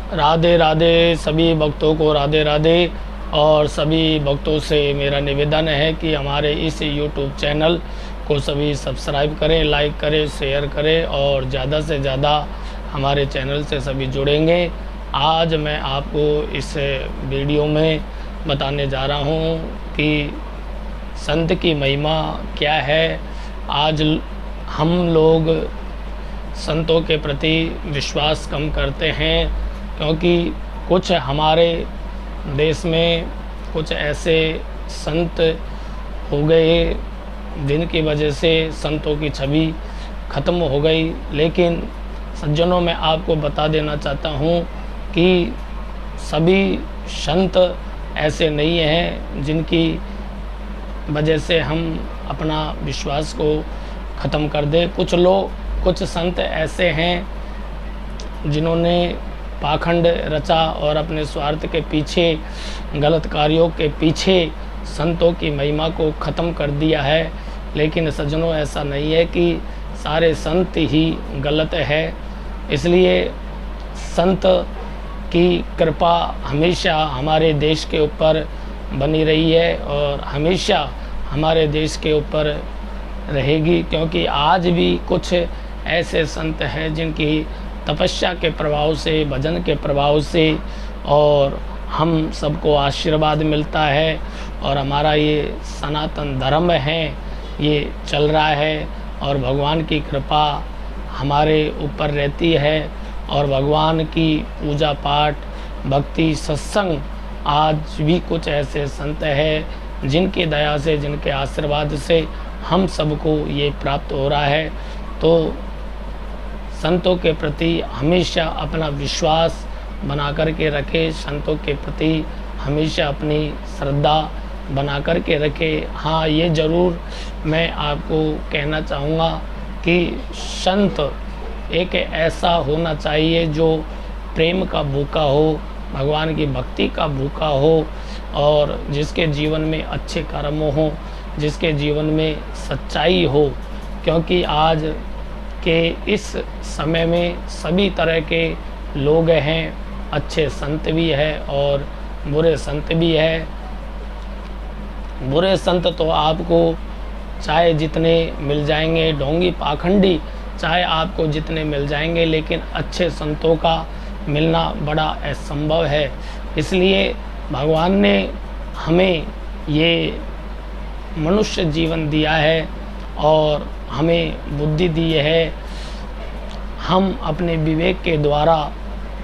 राधे राधे, सभी भक्तों को राधे राधे। और सभी भक्तों से मेरा निवेदन है कि हमारे इस YouTube चैनल को सभी सब्सक्राइब करें, लाइक करें, शेयर करें और ज़्यादा से ज़्यादा हमारे चैनल से सभी जुड़ेंगे। आज मैं आपको इस वीडियो में बताने जा रहा हूँ कि संत की महिमा क्या है। आज हम लोग संतों के प्रति विश्वास कम करते हैं, क्योंकि कुछ हमारे देश में कुछ ऐसे संत हो गए जिनकी वजह से संतों की छवि ख़त्म हो गई। लेकिन सज्जनों, मैं आपको बता देना चाहता हूँ कि सभी संत ऐसे नहीं हैं जिनकी वजह से हम अपना विश्वास को ख़त्म कर दें। कुछ संत ऐसे हैं जिन्होंने पाखंड रचा और अपने स्वार्थ के पीछे, गलत कार्यों के पीछे संतों की महिमा को ख़त्म कर दिया है। लेकिन सज्जनों, ऐसा नहीं है कि सारे संत ही गलत है। इसलिए संत की कृपा हमेशा हमारे देश के ऊपर बनी रही है और हमेशा हमारे देश के ऊपर रहेगी, क्योंकि आज भी कुछ ऐसे संत हैं जिनकी तपस्या के प्रभाव से, भजन के प्रभाव से और हम सबको आशीर्वाद मिलता है और हमारा ये सनातन धर्म है, ये चल रहा है और भगवान की कृपा हमारे ऊपर रहती है। और भगवान की पूजा पाठ, भक्ति, सत्संग, आज भी कुछ ऐसे संत हैं जिनकी दया से, जिनके आशीर्वाद से हम सबको ये प्राप्त हो रहा है। तो संतों के प्रति हमेशा अपना विश्वास बना कर के रखें, संतों के प्रति हमेशा अपनी श्रद्धा बना कर के रखें। हाँ, ये ज़रूर मैं आपको कहना चाहूँगा कि संत एक ऐसा होना चाहिए जो प्रेम का भूखा हो, भगवान की भक्ति का भूखा हो और जिसके जीवन में अच्छे कर्म हो, जिसके जीवन में सच्चाई हो। क्योंकि आज के इस समय में सभी तरह के लोग हैं, अच्छे संत भी है और बुरे संत भी है। बुरे संत तो आपको चाहे जितने मिल जाएंगे, ढोंगी पाखंडी चाहे आपको जितने मिल जाएंगे, लेकिन अच्छे संतों का मिलना बड़ा असंभव है। इसलिए भगवान ने हमें ये मनुष्य जीवन दिया है और हमें बुद्धि दी है। हम अपने विवेक के द्वारा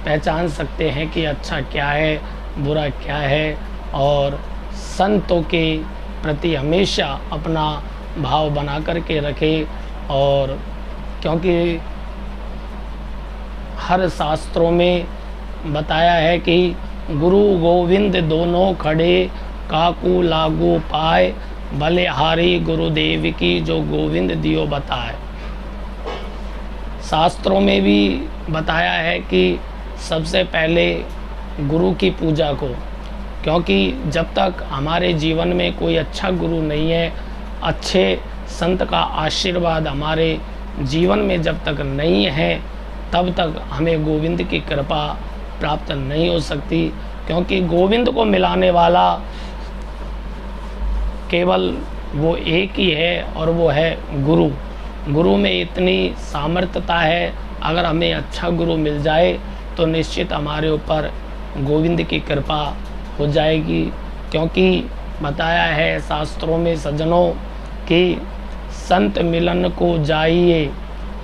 पहचान सकते हैं कि अच्छा क्या है, बुरा क्या है और संतों के प्रति हमेशा अपना भाव बना कर के रखें। और क्योंकि हर शास्त्रों में बताया है कि गुरु गोविंद दोनों खड़े, काकू लागू पाए, बलिहारी गुरुदेव की जो गोविंद दियो बताए। शास्त्रों में भी बताया है कि सबसे पहले गुरु की पूजा को, क्योंकि जब तक हमारे जीवन में कोई अच्छा गुरु नहीं है, अच्छे संत का आशीर्वाद हमारे जीवन में जब तक नहीं है, तब तक हमें गोविंद की कृपा प्राप्त नहीं हो सकती। क्योंकि गोविंद को मिलाने वाला केवल वो एक ही है और वो है गुरु। गुरु में इतनी सामर्थ्यता है, अगर हमें अच्छा गुरु मिल जाए तो निश्चित हमारे ऊपर गोविंद की कृपा हो जाएगी। क्योंकि बताया है शास्त्रों में सज्जनों कि संत मिलन को जाइए,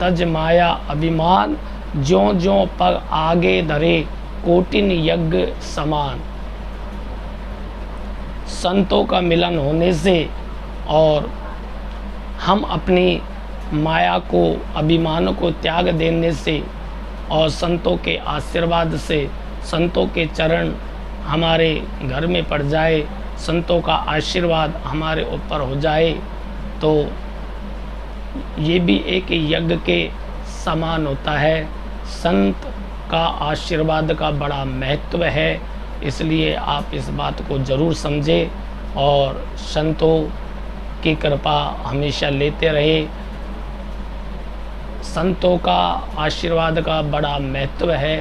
तज माया अभिमान, ज्यों ज्यों पग आगे धरे, कोटिन यज्ञ समान। संतों का मिलन होने से और हम अपनी माया को, अभिमान को त्याग देने से और संतों के आशीर्वाद से, संतों के चरण हमारे घर में पड़ जाए, संतों का आशीर्वाद हमारे ऊपर हो जाए, तो ये भी एक यज्ञ के समान होता है। संत का आशीर्वाद का बड़ा महत्व है। इसलिए आप इस बात को ज़रूर समझें और संतों की कृपा हमेशा लेते रहे। संतों का आशीर्वाद का बड़ा महत्व है।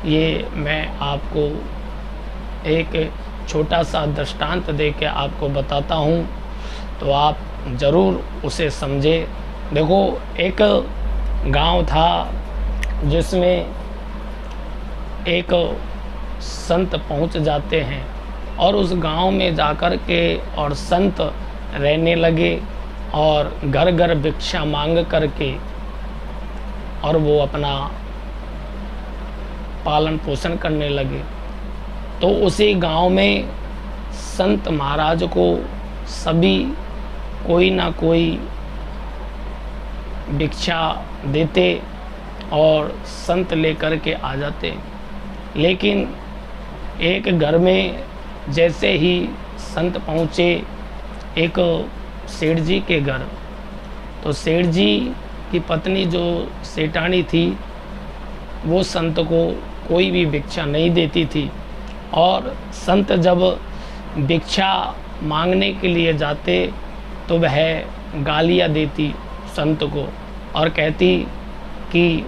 ये मैं आपको एक छोटा सा दृष्टांत दे के आपको बताता हूँ, तो आप ज़रूर उसे समझे। देखो, एक गांव था जिसमें एक संत पहुंच जाते हैं और उस गांव में जाकर के और संत रहने लगे और घर घर भिक्षा मांग करके और वो अपना पालन पोषण करने लगे। तो उसी गांव में संत महाराज को सभी कोई ना कोई भिक्षा देते और संत लेकर के आ जाते। लेकिन एक घर में जैसे ही संत पहुँचे, एक सेठ जी के घर, तो सेठ जी की पत्नी जो सेठानी थी वो संत को कोई भी भिक्षा नहीं देती थी। और संत जब भिक्षा मांगने के लिए जाते तो वह गालियाँ देती संत को और कहती कि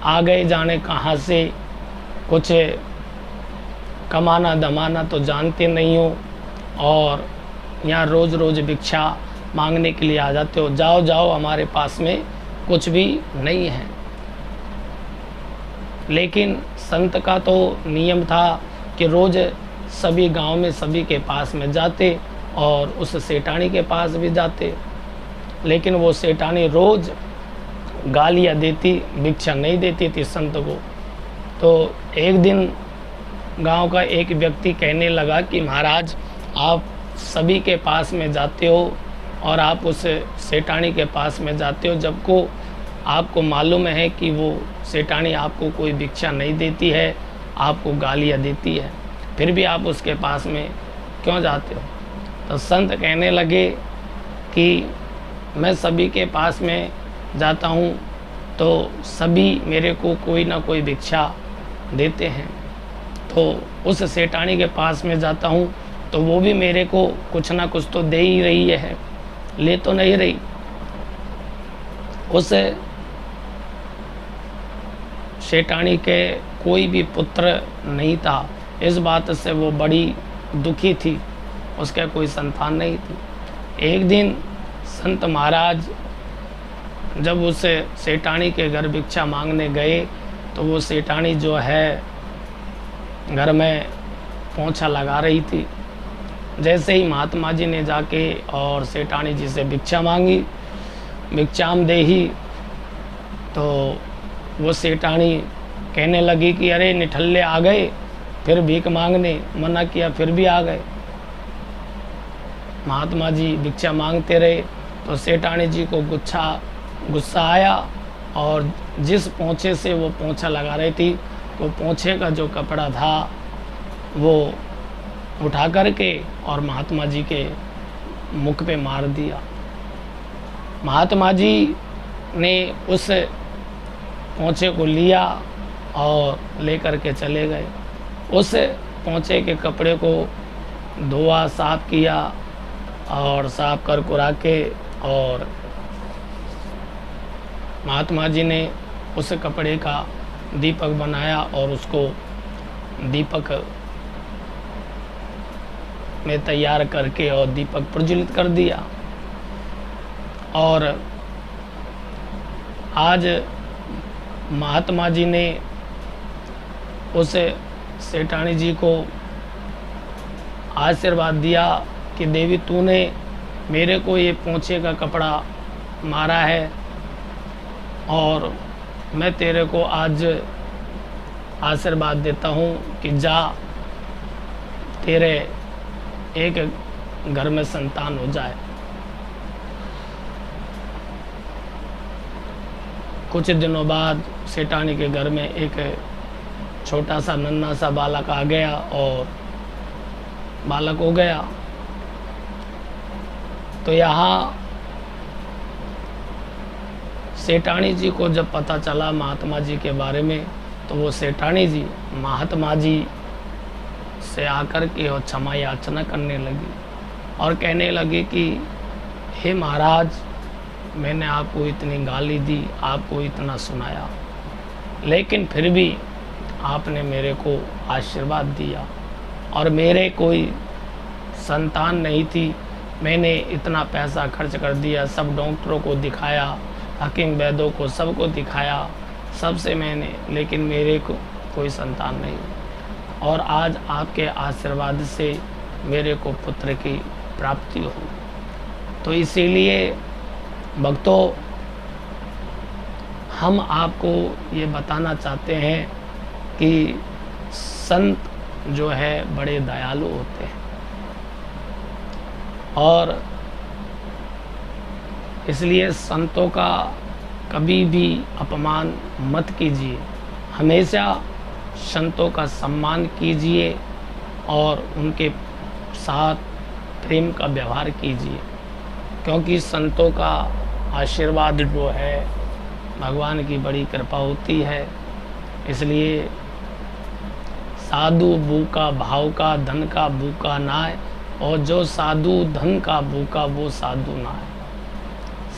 आ गए जाने कहाँ से, कुछ कमाना दमाना तो जानते नहीं हो और यहाँ रोज़ रोज़ भिक्षा मांगने के लिए आ जाते हो, जाओ जाओ, हमारे पास में कुछ भी नहीं है। लेकिन संत का तो नियम था कि रोज़ सभी गांव में सभी के पास में जाते और उस सेठानी के पास भी जाते। लेकिन वो सेठानी रोज़ गालियाँ देती, भिक्षा नहीं देती थी संत को। तो एक दिन गांव का एक व्यक्ति कहने लगा कि महाराज, आप सभी के पास में जाते हो और आप उस सेठानी के पास में जाते हो, जबको आपको मालूम है कि वो सेठानी आपको कोई भिक्षा नहीं देती है, आपको गालियाँ देती है, फिर भी आप उसके पास में क्यों जाते हो? तो संत कहने लगे कि मैं सभी के पास में जाता हूँ तो सभी मेरे को कोई ना कोई भिक्षा देते हैं, तो उस सेठानी के पास में जाता हूँ तो वो भी मेरे को कुछ ना कुछ तो दे ही रही है, ले तो नहीं रही। उस सेठानी के कोई भी पुत्र नहीं था, इस बात से वो बड़ी दुखी थी, उसका कोई संतान नहीं थी। एक दिन संत महाराज जब उस सेठानी के घर भिक्षा मांगने गए तो वो सेठानी जो है घर में पोंछा लगा रही थी। जैसे ही महात्मा जी ने जाके और सेठानी जी से भिक्षा मांगी, भिक्षाम देही, तो वो सेठानी कहने लगी कि अरे निठल्ले आ गए, फिर भीख मांगने, मना किया फिर भी आ गए। महात्मा जी भिक्षा मांगते रहे तो सेठानी जी को गुस्सा आया और जिस पोंछे से वो पोंछा लगा रही थी, वो पोंछे का जो कपड़ा था वो उठा करके और महात्मा जी के मुख पे मार दिया। महात्मा जी ने उस पोंछे को लिया और लेकर के चले गए। उस पोंछे के कपड़े को धोआ, साफ किया और साफ कर कुरा के, और महात्मा जी ने उस कपड़े का दीपक बनाया और उसको दीपक में तैयार करके और दीपक प्रज्वलित कर दिया। और आज महात्मा जी ने उस सेठानी जी को आशीर्वाद दिया कि देवी तूने मेरे को ये पोंछे का कपड़ा मारा है और मैं तेरे को आज आशीर्वाद देता हूँ कि जा, तेरे एक घर में संतान हो जाए। कुछ दिनों बाद सेठानी के घर में एक छोटा सा नन्हा सा बालक आ गया और बालक हो गया। तो यहाँ सेठानी जी को जब पता चला महात्मा जी के बारे में, तो वो सेठानी जी महात्मा जी से आकर के और क्षमा याचना करने लगी और कहने लगी कि हे महाराज, मैंने आपको इतनी गाली दी, आपको इतना सुनाया, लेकिन फिर भी आपने मेरे को आशीर्वाद दिया। और मेरे कोई संतान नहीं थी, मैंने इतना पैसा खर्च कर दिया, सब डॉक्टरों को दिखाया, हकीम वैद्यों को, सबको दिखाया, सबसे मैंने, लेकिन मेरे को कोई संतान नहीं। और आज आपके आशीर्वाद से मेरे को पुत्र की प्राप्ति हुई। तो इसीलिए भक्तों, हम आपको ये बताना चाहते हैं कि संत जो है बड़े दयालु होते हैं, और इसलिए संतों का कभी भी अपमान मत कीजिए, हमेशा संतों का सम्मान कीजिए और उनके साथ प्रेम का व्यवहार कीजिए, क्योंकि संतों का आशीर्वाद जो है भगवान की बड़ी कृपा होती है। इसलिए साधु भूखा भाव का, धन का भूखा नाय, और जो साधु धन का भूखा वो साधु नाय।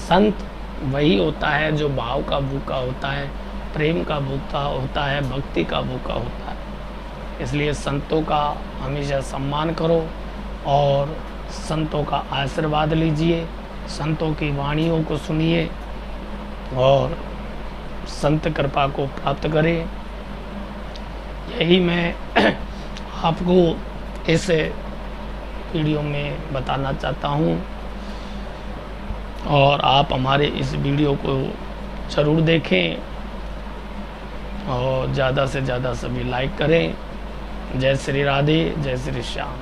संत वही होता है जो भाव का भूखा होता है, प्रेम का भूखा होता है, भक्ति का भूखा होता है। इसलिए संतों का हमेशा सम्मान करो और संतों का आशीर्वाद लीजिए, संतों की वाणियों को सुनिए और संत कृपा को प्राप्त करें। यही मैं आपको इस वीडियो में बताना चाहता हूँ, और आप हमारे इस वीडियो को ज़रूर देखें और ज़्यादा से ज़्यादा सभी लाइक करें। जय श्री राधे, जय श्री श्याम।